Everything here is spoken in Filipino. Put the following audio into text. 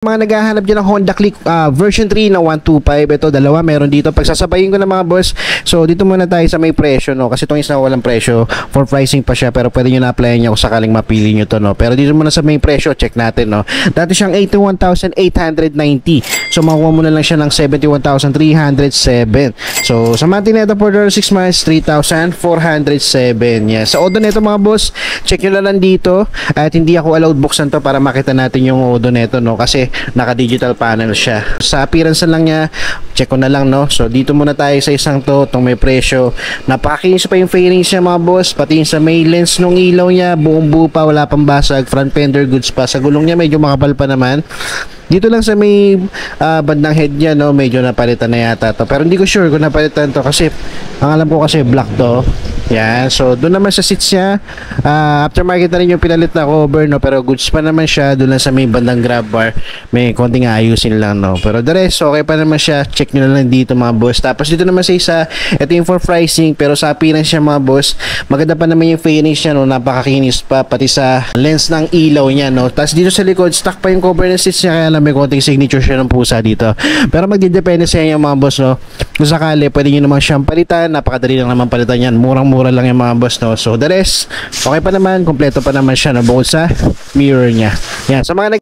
Mga naghahanap dyan ng Honda Click version 3 na 125. Ito, dalawa meron dito. Pagsasabayin ko na mga boss. So, dito muna tayo sa may presyo, no? Kasi itong isa walang presyo. For pricing pa siya, pero pwede nyo na-applyan nyo kung sakaling mapili nyo to, no? Pero dito muna sa may presyo, check natin, no? Dati siyang 81,890. So, makuha mo na lang siya ng 71,307. So, sa monthly neto for 6 months, 3,407. Yeah. Sa odo neto mga boss, check nyo na lang dito. At hindi ako allowed buksan to para makita natin yung odo neto, no? Kasi naka-digital panel siya. Sa appearance lang niya, check ko na lang, no? So, dito muna tayo sa isang to, itong may presyo. Napakinis pa yung fairings niya, mga boss. Pati yung sa may lens nung ilaw niya, buong buo pa, wala pang basag. Front fender goods pa. Sa gulong niya, medyo makapal pa naman. Dito lang sa may bandang head niya, no, medyo napalitan na yata to. Pero hindi ko sure kung napalitan to kasi ang alam ko kasi black to. Yan. So, doon naman sa seats niya, aftermarket na rin yung pinalit na cover, no, pero goods pa naman siya. Doon lang sa may bandang grab bar, may konting ayusin lang, no. Pero the rest, okay pa naman siya. Check nyo na lang dito, mga boss. Tapos dito naman sa isa, ito yung for pricing, pero sa appearance siya, mga boss, maganda pa naman yung fairings niya, no, napakakinis pa, pati sa lens ng ilaw niya, no. Tapos dito sa likod, stock pa yung cover ng seats niya, kaya lang may konting signature siya ng pusa dito. Pero magdidepende sa inyo, mga boss, no. Kung sakali, pwede nyo naman siyang palitan. Napakadali lang naman palitan yan. Murang-mura lang yung mga boss, no. So, the rest, okay pa naman. Kompleto pa naman siya, no, bukod sa mirror niya. Yan. Sa mga